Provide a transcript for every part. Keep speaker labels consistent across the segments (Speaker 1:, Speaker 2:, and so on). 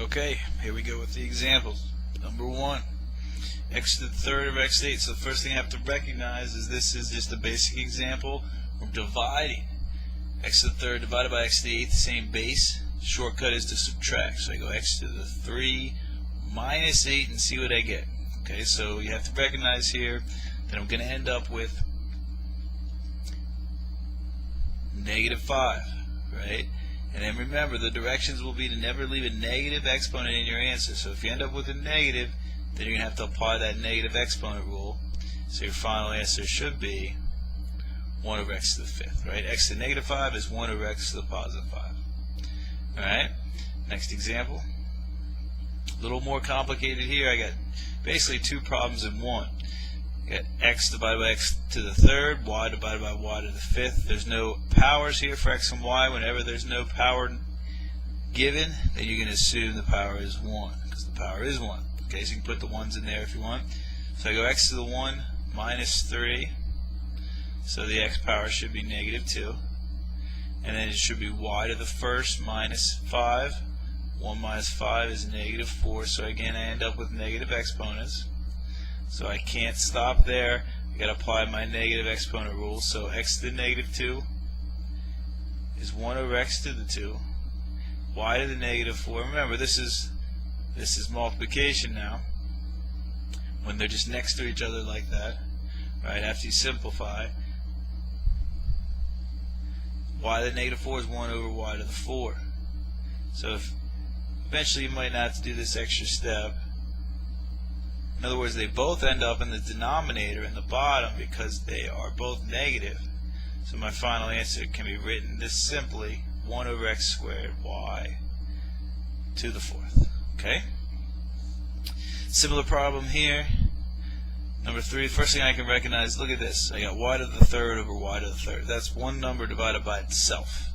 Speaker 1: Okay, here we go with the examples. Number 1, x to the third of x to the 8th. So the first thing I have to recognize is this is just a basic example. We're dividing x to the third divided by x to the 8th, the same base. Shortcut is to subtract. So I go x to the 3 minus 8 and see what I get. Okay, so you have to recognize here that I'm going to end up with -5, right? And then remember, the directions will be to never leave a negative exponent in your answer. So if you end up with a negative, then you're going to have to apply that negative exponent rule. So your final answer should be 1 over x to the 5th, right? X to the -5 is 1 over x to the positive 5. Alright, next example. A little more complicated here. I got basically 2 problems in one. I got x divided by x to the third, y divided by y to the 5th. There's no powers here for x and y. Whenever there's no power given, then you can assume the power is 1, because the power is 1. Okay, so you can put the 1s in there if you want. So I go x to the 1 minus 3. So the x power should be -2. And then it should be y to the first minus 5. 1 minus 5 is -4. So again, I end up with negative exponents. So I can't stop there. I got to apply my negative exponent rule. So x to the -2 is 1 over x to the 2. Y to the -4. Remember, this is multiplication now. When they're just next to each other like that, right? After you simplify, y to the -4 is 1 over y to the 4. So eventually you might not have to do this extra step. In other words, they both end up in the denominator in the bottom because they are both negative. So my final answer can be written this simply: 1 over x squared y to the 4th. Okay? Similar problem here. Number 3, first thing I can recognize, look at this. I got y to the 3rd over y to the 3rd. That's one number divided by itself.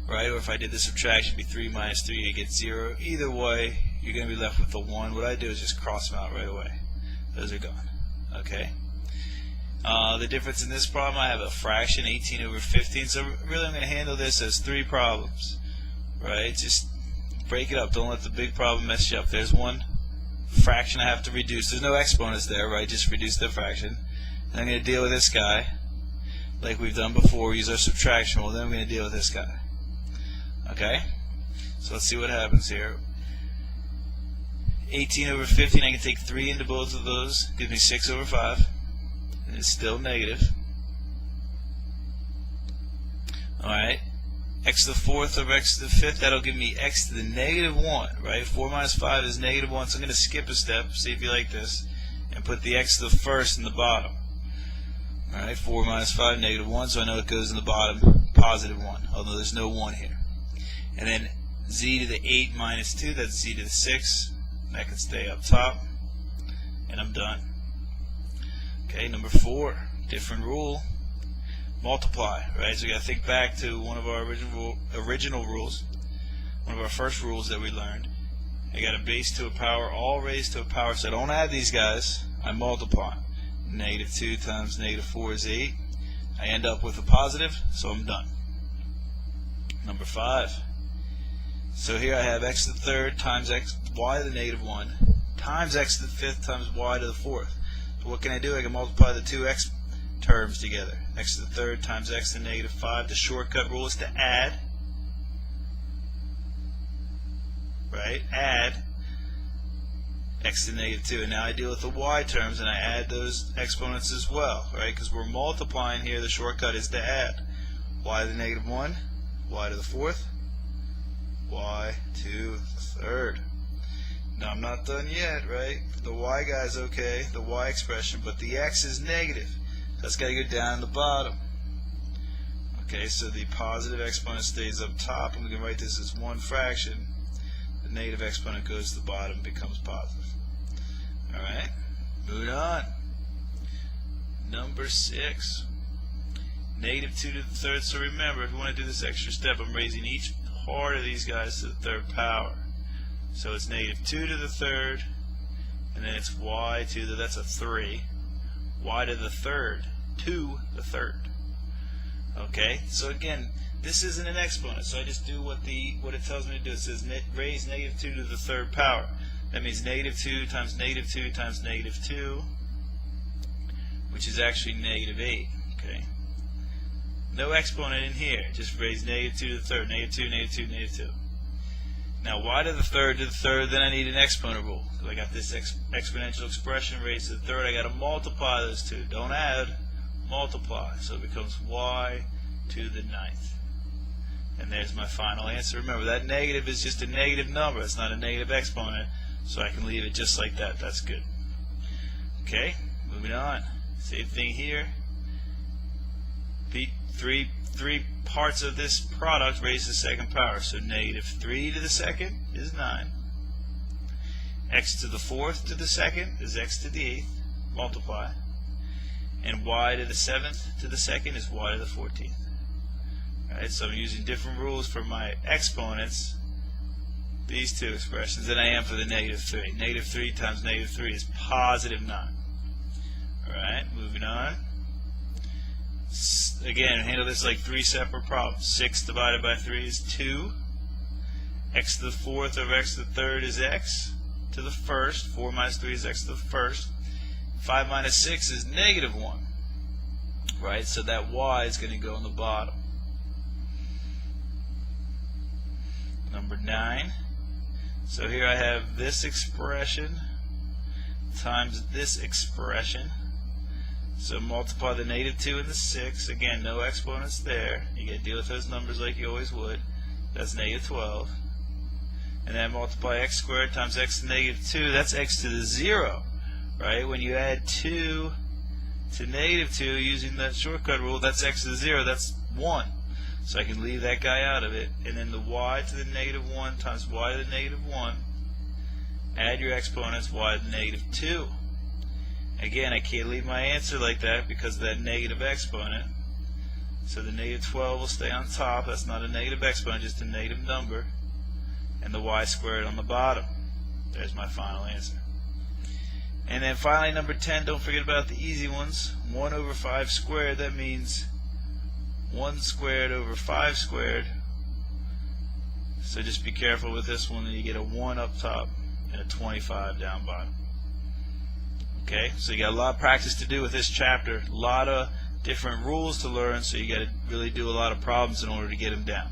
Speaker 1: Right? Or if I did the subtraction, it'd be 3 minus 3, you get 0. Either way, you're going to be left with the 1. What I do is just cross them out right away. Those are gone. Okay? The difference in this problem, I have a fraction, 18 over 15. So really I'm going to handle this as 3 problems. Right? Just break it up. Don't let the big problem mess you up. There's one fraction I have to reduce. There's no exponents there, right? Just reduce the fraction. And I'm going to deal with this guy like we've done before. Use our subtraction rule. Then I'm going to deal with this guy. Okay? So let's see what happens here. 18 over 15, I can take 3 into both of those. Gives me 6 over 5. And it's still negative. Alright. X to the 4th over x to the 5th, that'll give me x to the -1, right? 4 minus 5 is -1, so I'm going to skip a step, see if you like this, and put the x to the first in the bottom. Alright, 4 minus 5, -1, so I know it goes in the bottom, +1, although there's no 1 here. And then z to the 8 minus 2, that's z to the 6, that can stay up top, and I'm done. Okay, number 4, different rule. Multiply, right? So we got to think back to one of our original rules, one of our first rules that we learned. I got a base to a power, all raised to a power, so I don't add these guys, I multiply. -2 times -4 is 8. I end up with a positive, so I'm done. Number 5. So here I have x to the 3rd times y to the -1 times x to the 5th times y to the 4th. So what can I do? I can multiply the two x terms together. X to the 3rd times x to the -5. The shortcut rule is to add. Right? Add x to the -2. And now I deal with the y terms and I add those exponents as well. Right? Because we're multiplying here, the shortcut is to add. Y to the -1, y to the 4th, y to the 3rd. Now I'm not done yet, right? The y guy's okay, the y expression, but the x is negative. That's got to go down in the bottom. Okay, so the positive exponent stays up top, and we can write this as one fraction. The negative exponent goes to the bottom, becomes positive. Alright, moving on. Number 6. -2 to the 3rd. So remember, if you want to do this extra step, I'm raising each part of these guys to the 3rd power. So it's -2 to the 3rd, and then it's y to the, that's a 3. Y to the 3rd to the 3rd. Okay, so again, this isn't an exponent, so I just do what it tells me to do. It says raise negative 2 to the third power. That means negative 2 times negative 2 times negative 2, which is actually negative 8. Okay. No exponent in here. Just raise negative 2 to the third. Negative 2, negative 2, negative 2. Now, y to the third, then I need an exponent rule. So I got this exponential expression raised to the third. I got to multiply those two. Don't add, multiply. So it becomes y to the ninth. And there's my final answer. Remember, that negative is just a negative number. It's not a negative exponent. So I can leave it just like that. That's good. Okay, moving on. Same thing here. The three parts of this product raised to the second power. So negative 3 to the second is 9. X to the fourth to the second is x to the eighth. Multiply. And y to the seventh to the second is y to the 14th. Alright, so I'm using different rules for my exponents, these two expressions, than I am for the negative 3. Negative 3 times negative 3 is positive 9. Alright, moving on. Again, handle this like 3 separate problems. 6 divided by 3 is 2. X to the fourth over x to the third is x to the first. 4 minus 3 is x to the first. 5 minus 6 is negative 1. Right, so that y is going to go on the bottom. Number 9. So here I have this expression times this expression. So multiply the negative 2 and the 6. Again, no exponents there. You got to deal with those numbers like you always would. That's negative 12. And then multiply x squared times x to the negative 2. That's x to the 0. Right? When you add 2 to negative 2 using that shortcut rule, that's x to the 0. That's 1. So I can leave that guy out of it. And then the y to the negative 1 times y to the negative 1. Add your exponents, y to the negative 2. Again, I can't leave my answer like that because of that negative exponent. So the negative 12 will stay on top. That's not a negative exponent, just a negative number. And the y squared on the bottom. There's my final answer. And then finally, number 10, don't forget about the easy ones. 1 over 5 squared, that means 1 squared over 5 squared. So just be careful with this one, and you get a 1 up top and a 25 down bottom. Okay, so you got a lot of practice to do with this chapter, a lot of different rules to learn, so you got to really do a lot of problems in order to get them down.